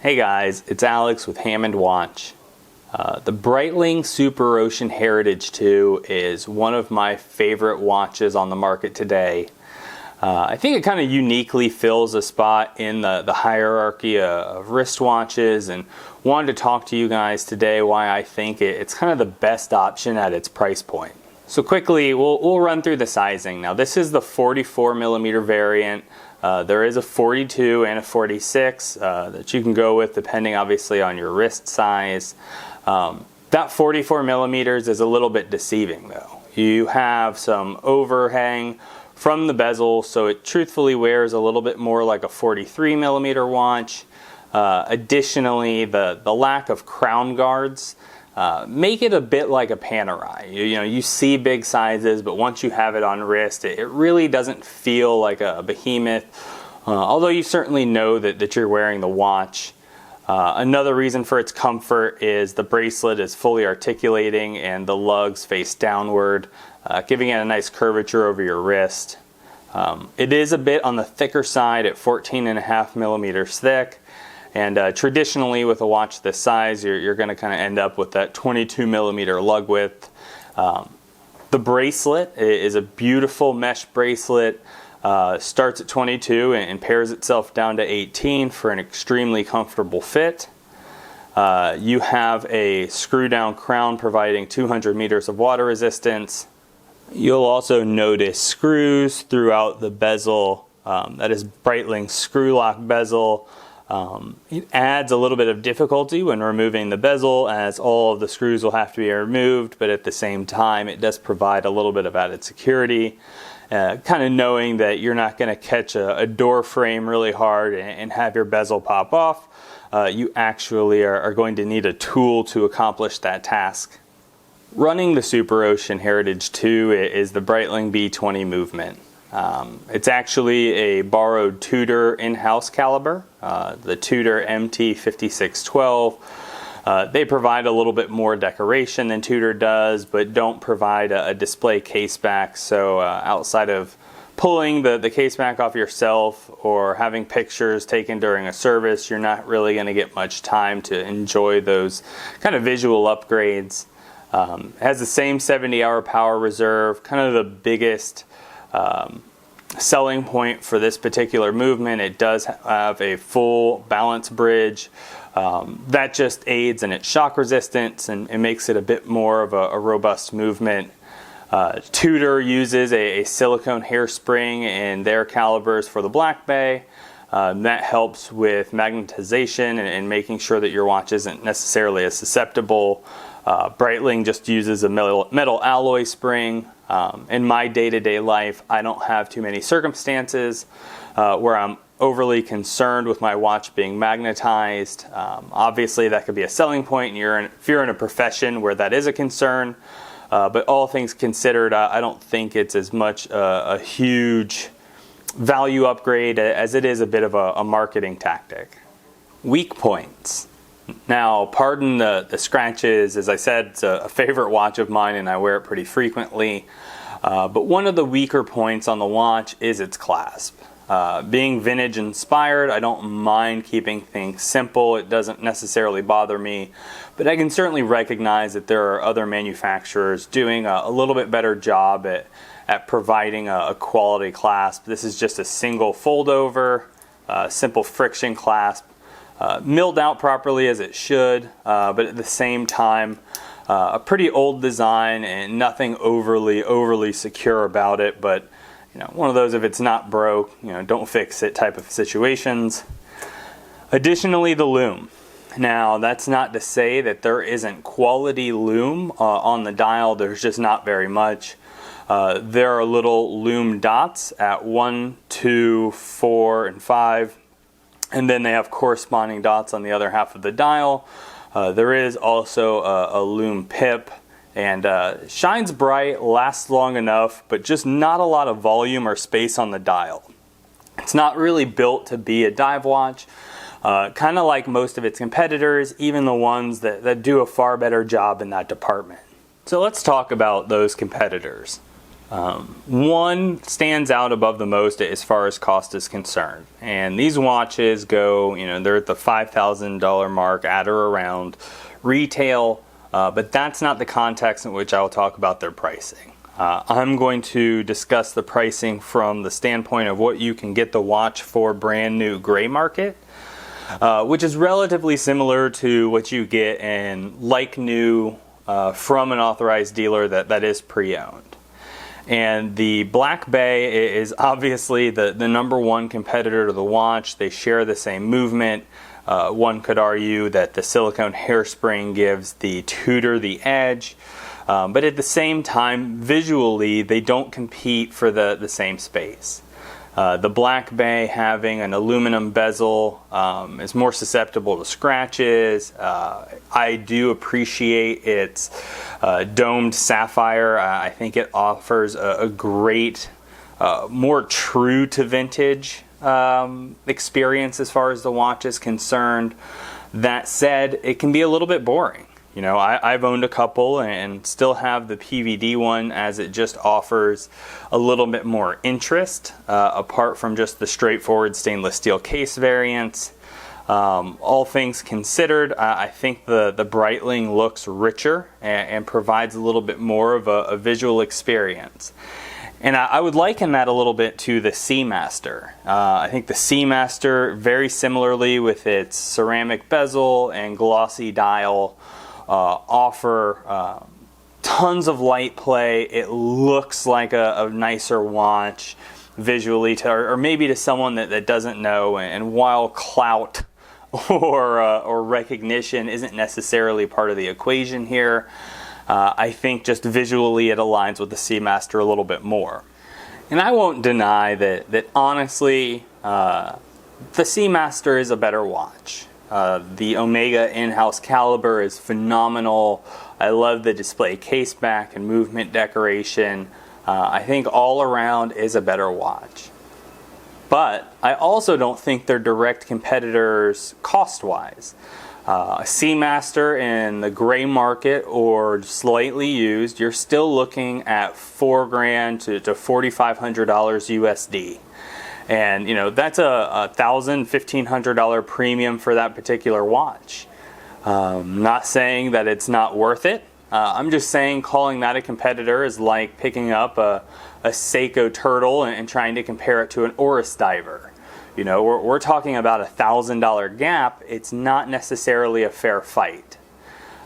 Hey guys, it's Alex with Hammond Watch. The Breitling SuperOcean Heritage II is one of my favorite watches on the market today. I think it kind of uniquely fills a spot in the hierarchy of wristwatches, and wanted to talk to you guys today why I think it's kind of the best option at its price point. So quickly, we'll run through the sizing. Now this is the 44mm variant. There is a 42 and a 46 that you can go with depending obviously on your wrist size. That 44mm is a little bit deceiving though. You have some overhang from the bezel, so it truthfully wears a little bit more like a 43mm watch. Additionally, the lack of crown guards make it a bit like a Panerai. You see big sizes, but once you have it on wrist, it really doesn't feel like a behemoth, although you certainly know that you're wearing the watch. Another reason for its comfort is the bracelet is fully articulating and the lugs face downward, giving it a nice curvature over your wrist. It is a bit on the thicker side at 14.5mm thick. And traditionally with a watch this size, you're going to kind of end up with that 22mm lug width. The bracelet is a beautiful mesh bracelet. Starts at 22 and pairs itself down to 18 for an extremely comfortable fit. You have a screw down crown providing 200 meters of water resistance. You'll also notice screws throughout the bezel. That is Breitling screw lock bezel. It adds a little bit of difficulty when removing the bezel, as all of the screws will have to be removed, but at the same time it does provide a little bit of added security, kind of knowing that you're not going to catch a door frame really hard and have your bezel pop off. You actually are going to need a tool to accomplish that task. Running the SuperOcean Heritage II is the Breitling B20 movement. It's actually a borrowed Tudor in-house caliber, the Tudor MT5612. They provide a little bit more decoration than Tudor does, but don't provide a display case back. So outside of pulling the case back off yourself or having pictures taken during a service, you're not really going to get much time to enjoy those kind of visual upgrades. It has the same 70-hour power reserve, kind of the biggest selling point for this particular movement. It does have a full balance bridge that just aids in its shock resistance and makes it a bit more of a robust movement. Tudor uses a silicone hairspring in their calibers for the Black Bay. That helps with magnetization and making sure that your watch isn't necessarily as susceptible. Breitling just uses a metal alloy spring. In my day-to-day life, I don't have too many circumstances where I'm overly concerned with my watch being magnetized. Obviously, that could be a selling point if you're in a profession where that is a concern. But all things considered, I don't think it's as much a huge value upgrade as it is a bit of a marketing tactic. Weak points. Now, pardon the scratches. As I said, it's a favorite watch of mine and I wear it pretty frequently. But one of the weaker points on the watch is its clasp. Being vintage inspired, I don't mind keeping things simple. It doesn't necessarily bother me. But I can certainly recognize that there are other manufacturers doing a little bit better job at providing a quality clasp. This is just a single fold over, simple friction clasp. Milled out properly as it should, but at the same time, a pretty old design and nothing overly secure about it. But one of those, if it's not broke, don't fix it type of situations. Additionally, the lume. Now, that's not to say that there isn't quality lume on the dial. There's just not very much. There are little lume dots at 1, 2, 4, and 5. And then they have corresponding dots on the other half of the dial. There is also a lume pip, and shines bright, lasts long enough, but just not a lot of volume or space on the dial. It's not really built to be a dive watch, kind of like most of its competitors, even the ones that do a far better job in that department. So let's talk about those competitors. One stands out above the most as far as cost is concerned, and these watches go, they're at the $5,000 mark at or around retail, but that's not the context in which I will talk about their pricing. I'm going to discuss the pricing from the standpoint of what you can get the watch for brand new gray market, which is relatively similar to what you get in like new from an authorized dealer that is pre-owned. And the Black Bay is obviously the number one competitor to the watch. They share the same movement. One could argue that the silicone hairspring gives the Tudor the edge. But at the same time, visually, they don't compete for the same space. The Black Bay, having an aluminum bezel, is more susceptible to scratches. I do appreciate its domed sapphire. I think it offers a great, more true to vintage experience as far as the watch is concerned. That said, it can be a little bit boring. I've owned a couple and still have the PVD one, as it just offers a little bit more interest apart from just the straightforward stainless steel case variants. All things considered, I think the Breitling looks richer and provides a little bit more of a visual experience. And I would liken that a little bit to the Seamaster. I think the Seamaster, very similarly with its ceramic bezel and glossy dial, offer tons of light play. It looks like a nicer watch visually, or maybe to someone that doesn't know. And while clout or recognition isn't necessarily part of the equation here, I think just visually it aligns with the Seamaster a little bit more. And I won't deny that honestly, the Seamaster is a better watch. The Omega in-house caliber is phenomenal. I love the display case back and movement decoration. I think all around is a better watch. But I also don't think they're direct competitors cost-wise. A Seamaster in the gray market or slightly used, you're still looking at $4,000 to $4,500 USD. And that's a $1,000–1,500 premium for that particular watch. Not saying that it's not worth it. I'm just saying calling that a competitor is like picking up a Seiko turtle and trying to compare it to an Oris diver. We're talking about a $1,000 gap. It's not necessarily a fair fight.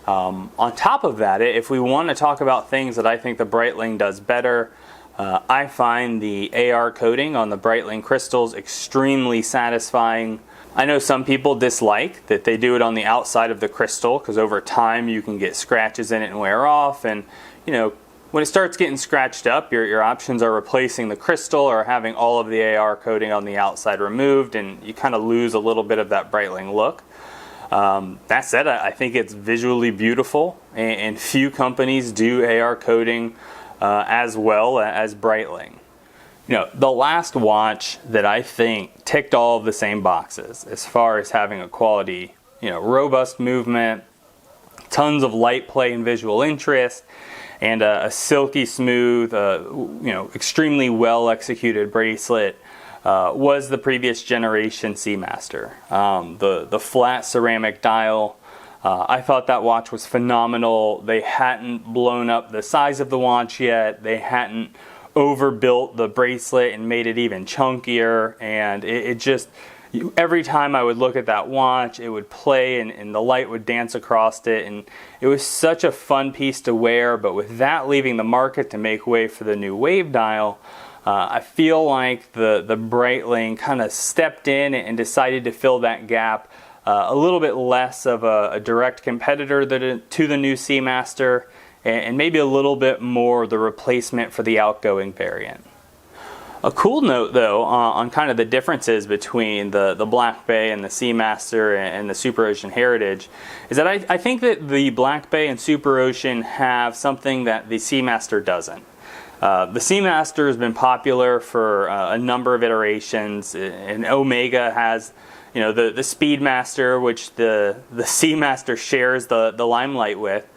On top of that, if we want to talk about things that I think the Breitling does better, I find the AR coating on the Breitling crystals extremely satisfying. I know some people dislike that they do it on the outside of the crystal, because over time you can get scratches in it and wear off. And when it starts getting scratched up, your options are replacing the crystal or having all of the AR coating on the outside removed, and you kind of lose a little bit of that Breitling look. That said, I think it's visually beautiful, and few companies do AR coating as well as Breitling. The last watch that I think ticked all of the same boxes as far as having a quality, robust movement, tons of light play and visual interest, and a silky smooth, extremely well executed bracelet was the previous generation Seamaster. The flat ceramic dial, I thought that watch was phenomenal. They hadn't blown up the size of the watch yet. They hadn't overbuilt the bracelet and made it even chunkier. And it just, every time I would look at that watch, it would play and the light would dance across it. And it was such a fun piece to wear. But with that leaving the market to make way for the new Wave dial, I feel like the Breitling kind of stepped in and decided to fill that gap. A little bit less of a direct competitor to the new Seamaster, and maybe a little bit more the replacement for the outgoing variant. A cool note, though, on kind of the differences between the Black Bay and the Seamaster and the SuperOcean Heritage, is that I think that the Black Bay and SuperOcean have something that the Seamaster doesn't. The Seamaster has been popular for a number of iterations, and Omega has the Speedmaster, which the Seamaster shares the limelight with.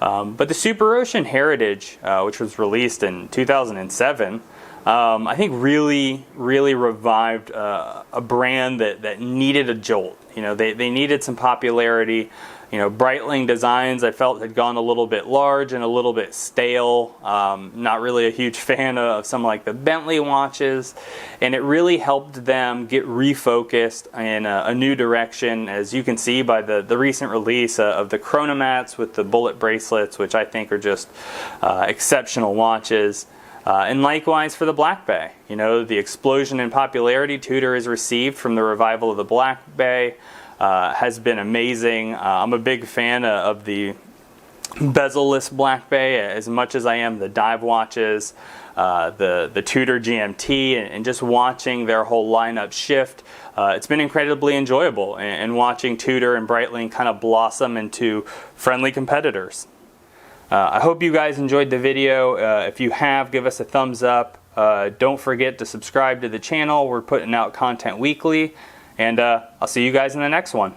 But the SuperOcean Heritage, which was released in 2007, I think really revived a brand that needed a jolt. You know, they needed some popularity. You know, Breitling designs I felt had gone a little bit large and a little bit stale. Not really a huge fan of some like the Bentley watches, and it really helped them get refocused in a new direction, as you can see by the recent release of the chronomats with the bullet bracelets, which I think are just exceptional watches. And likewise for the Black Bay. You know, the explosion in popularity Tudor has received from the revival of the Black Bay has been amazing. I'm a big fan of the bezel-less Black Bay as much as I am the dive watches, the Tudor GMT, and just watching their whole lineup shift. It's been incredibly enjoyable, and watching Tudor and Breitling kind of blossom into friendly competitors. I hope you guys enjoyed the video. If you have, give us a thumbs up. Don't forget to subscribe to the channel. We're putting out content weekly. And I'll see you guys in the next one.